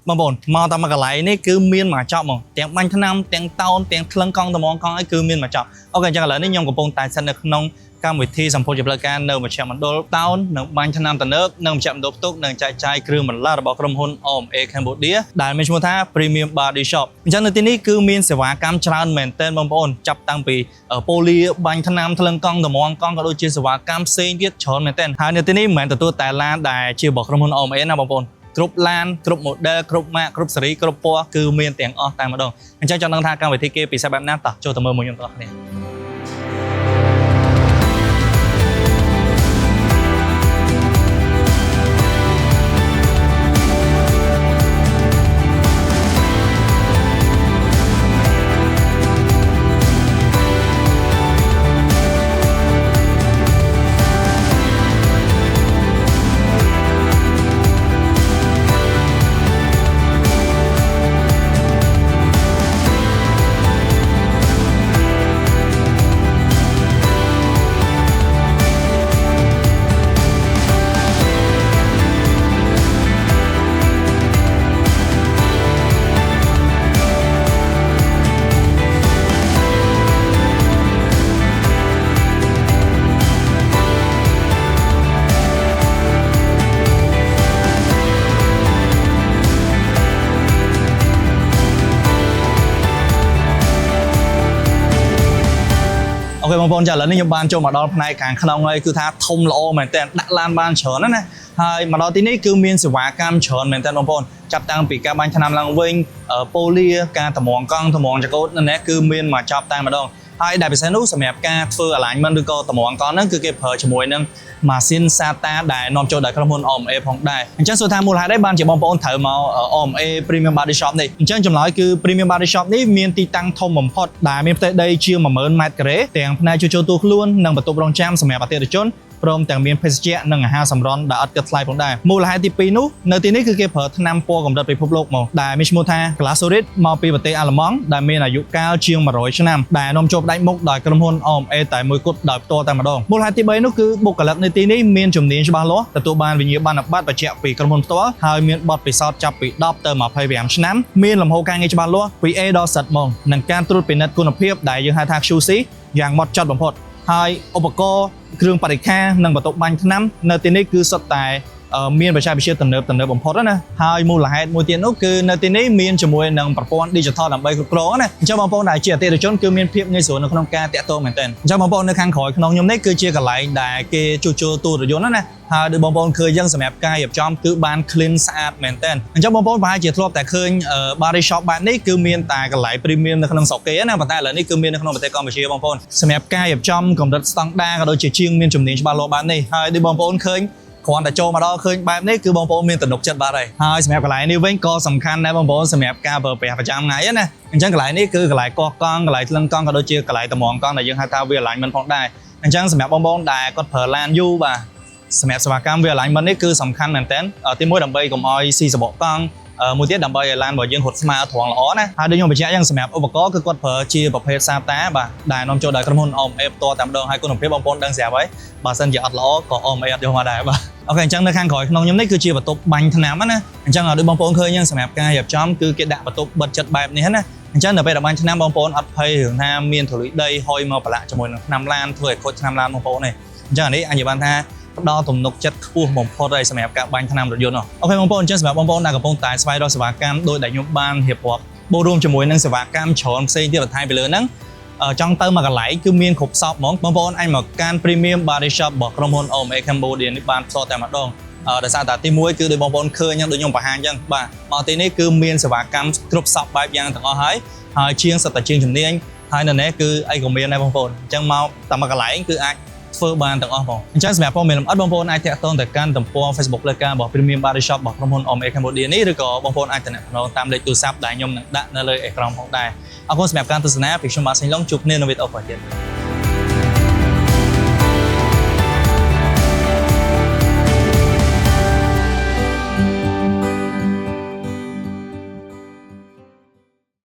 បងប្អូនមកតាមកន្លែងនេះគឺមានមកចប់ហ្មងទាំងបាញ់ថ្នាំទាំងតោនទាំងក្លឹងកង់ត្មងកង់អីគឺមានមកចប់អូខេអញ្ចឹងឥឡូវនេះខ្ញុំកំពុងតែស្ថិតនៅក្នុងកម្មវិធីសម្ពោធជាផ្លូវការនៅមជ្ឈមណ្ឌលតោននៅបាញ់ថ្នាំតំណើបនៅមជ្ឈមណ្ឌលផ្ទុកនិងចែកចាយគ្រឿងបន្លាស់របស់ក្រុមហ៊ុន OMA Cambodia ដែលមានឈ្មោះថា Premium Body Shop អញ្ចឹងនៅទីនេះគឺមានសេវាកម្មច្រើនមែនទែនបងប្អូនចាប់តាំងពីប៉ូលីបាញ់ថ្នាំក្លឹងកង់ត្មងកង់ក៏ដូចជាសេវាកម្មផ្សេងទៀតច្រើនមែនទែនហើយនៅទីនេះមិនមែនទទួលតែឡានដែលជារបស់ក្រុមហ៊ុន OMA ណាបងប្អូនគ្រប់ឡានគ្រប់ model គ្រប់ mark គ្រប់ series គ្រប់ពណ៌គឺមានទាំងអស់តែម្ដងអញ្ចឹងចង់ដឹងថាកម្មវិធីគេពិសេសបែបណាតោះចូលទៅមើលមួយខ្ញុំបងប្អូនអូខេបងប្អូនចាឥឡូវនេះខ្ញុំបានចូលមកដល់ផ្នែកខាងក្នុងហើយគឺថាធំល្អមែនតើដាក់ឡានបានច្រើនណាហើយមកដល់ទីនេះគឺមានសេវាកម្មច្រើនមែនតើបងប្អូនចាប់តាំងពីការបាញ់ថ្នាំឡើងវិញប៉ូលីការតម្រង់កង់តម្រង់ចង្កូតនេះគឺមានមកចប់តែម្ដងហើយដែលពិសេសនោះសម្រាប់ការធ្វើ alignment ឬក៏តម្រង់កង់ហ្នឹងគឺគេប្រើជាមួយនឹងម៉ាស៊ីន SATA ដែលនាំចូលដោយក្រុមហ៊ុន OMA ផងដែរអញ្ចឹងសួរថាមូលហេតុអីបានជាបងប្អូនត្រូវមក OMA Premium Body Shop នេះអញ្ចឹងចម្លើយគឺ Premium Body Shop នេះមានទីតាំងធំបំផុតដែលមានផ្ទៃដីជាង 100,000 ម៉ែត្រការ៉េទាំងផ្នែកជួសជុលទូខ្លួននិងបន្ទប់រងចាំសម្រាប់អតិថិជនព្រមទាំងមានភេសជ្ជៈនិងអាហារសម្រន់ដែលអត់គិតថ្លៃផងដែរមូលហេតុទី2នោះនៅទីនេះគឺគេប្រើថ្នាំពណ៌កម្រិតពិភពលោកមកដែលមានឈ្មោះថា Glasurit មកពីប្រទេសអាល្លឺម៉ង់ដែលមានអាយុកាលជាង100ឆ្នាំដែលនាំចូលផ្ដាច់មុខដោយក្រុមហ៊ុន OMA តែមួយគត់ដោយផ្ទាល់តែម្ដងមូលហេតុទី3នោះគឺបុគ្គលិកនៅទីនេះមានជំនាញច្បាស់លាស់ទទួលបានវិញ្ញាបនបត្របញ្ជាក់ពីក្រុមហ៊ុនផ្ទាល់ហើយមានបទពិសោធន៍ចាប់ពី10ទៅ25ឆ្នាំមានលំហូរការងារច្បាស់លាស់ពី A ដល់ Z មកនិងការត្រួតពិនិត្យគុណភាពដែលយើងហៅថា QC យ៉ាងហ្មត់ចត់បំផុតហើយឧបករណ៍គ្រឿងបរិក្ខារនិងបន្ទប់បាញ់ថ្នាំនៅទីនេះគឺសុទ្ធតែមានបច្ចេកវិទ្យាទំនើបបំផុតណាហើយមូលហេតុមួយទៀតនោះគឺនៅទីនេះមានជាមួយនឹងប្រព័ន្ធ digital ដើម្បីគ្រប់គ្រងណាអញ្ចឹងបងប្អូនដែលជាអតិថិជនគឺមានភាពងាយស្រួលនៅក្នុងការតាក់ទងមែនទែនអញ្ចឹងបងប្អូននៅខាងក្រោយក្នុងខ្ញុំនេះគឺជាកន្លែងដែលគេជួសជុលទូរយន្តណាហើយដូចបងប្អូនឃើញយ៉ាងសម្រាប់ការរៀបចំគឺបាន clean ស្អាតមែនទែនអញ្ចឹងបងប្អូនប្រហែលជាធ្លាប់តែឃើញ body shop បែបនេះគឺមានតែកន្លែង premium នៅក្នុងស្រុកគេណាប៉ុន្តែឥឡូវនេះគឺមាននៅក្នុងប្រទេសកម្ពុជាបងប្អូនសម្រាប់ការរៀបចំកម្រិតស្តង់ដារក៏ដូចជាជាងមានជំនាញច្បាស់លាស់បែបនេះហើយដូចបងប្អូនឃើញគ្រាន់តែចូលមកដល់ឃើញបែបនេះគឺបងប្អូនមានទំនុកចិត្តបាត់ហើយសម្រាប់កន្លែងនេះវិញក៏សំខាន់ដែរបងប្អូនសម្រាប់ការប្រើប្រាស់ប្រចាំថ្ងៃណាអញ្ចឹងកន្លែងនេះគឺកន្លែងកោះកង់កន្លែងក្លិនកង់ក៏ដូចជាកន្លែងតម្រង់កង់ដែលយើងហៅថា wheel alignment ផងដែរអញ្ចឹងសម្រាប់បងប្អូនដែលគាត់ប្រើឡានយូរបាទសម្រាប់សេវាកម្ម wheel alignment នេះគឺសំខាន់មែនទែនទីមួយដើម្បីកុំឲ្យស៊ីសបកកង់មួយទៀតដើម្បីឲ្យឡានរបស់យើងរត់ស្មើត្រង់ល្អណាហើយដូចខ្ញុំបញ្ជាក់យ៉ាងសម្រាប់ឧបករណ៍គឺគាត់ប្រើជាប្រភេទ SATA បាទដែលនាំចូលដោយក្រុមហ៊ុន OMA ផ្ទាល់តែម្ដងហើយគុណភាពបងប្អូនដឹងស្រាប់ហើយបើសិនជាអត់ល្អក៏ OMA អត់យកមកដែរបាទអូខេអញ្ចឹងនៅខាងក្រោយក្នុងខ្ញុំនេះគឺជាបន្ទប់បាញ់ថ្នាំណាអញ្ចឹងដូចបងប្អូនឃើញយ៉ាងសម្រាប់ការរៀបចំគឺគេដាក់បន្ទប់បិទចិត្តបែបនេះណាអញ្ចឹងនៅពេលដែលបាញ់ថ្នាំបងប្អូនអត់ភ័យរឿងថាមានធូលីដីហុយមកប្រឡាក់ជាមួយនឹងថ្នាំឡានធ្វើឲ្យខូចថ្នាំឡានបងប្អូនទេអញ្ចឹងអានេះអញនិយាយបានថាផ្ដល់ទំនុកចិត្តខ្ពស់បំផុតហើយសម្រាប់ការបាញ់ថ្នាំរថយន្តអូខេបងប្អូនអញ្ចឹងសម្រាប់បងប្អូនដែលកំពុងតែស្វែងរកសេវាកម្មដោយដែលខ្ញុំបានរៀបរាប់បូករួមជាមួយនឹងសេវាកម្មច្រើនផ្សេងទៀតបន្ថែមពីលើហ្នឹងចង់ទៅមកកន្លែងគឺមានគ្រប់សពហ្មងបងប្អូនអាចមកកាន់ Premium Body Shop របស់ក្រុមហ៊ុន OMA Cambodia នេះបានផ្ទាល់តែម្ដងដោយសារតែទី1គឺដោយបងប្អូនឃើញយ៉ាងដូចខ្ញុំបង្ហាញអញ្ចឹងបាទមកទីនេះគឺមានសេវាកម្មគ្រប់សពបែបយ៉ាងទាំងអស់ហើយជាងសិតតែជាងជំនាញហើយនៅនេះគឺអីក៏មានដែរបងប្អូនអញ្ចឹងមកតែមកកន្លែងគឺអាចធ្វើបានទាំងអស់បងអញ្ចឹងសម្រាប់ព័ត៌មានលម្អិតបងប្អូនអាចតាក់ទងទៅកាន់ទំព័រ Facebook ផ្លូវការរបស់ Premium Body Shop របស់ក្រុមហ៊ុន OMA Cambodia នេះឬក៏បងប្អូនអាចទំនាក់ទំនងតាមលេខទូរស័ព្ទដែលខ្ញុំនឹងដាក់នៅលើអេក្រង់ផងដែរអរគុណសម្រាប់ការទស្សនាពីខ្ញុំបាទសេងឡុងជួបគ្នានៅវីដេអូក្រោយទៀត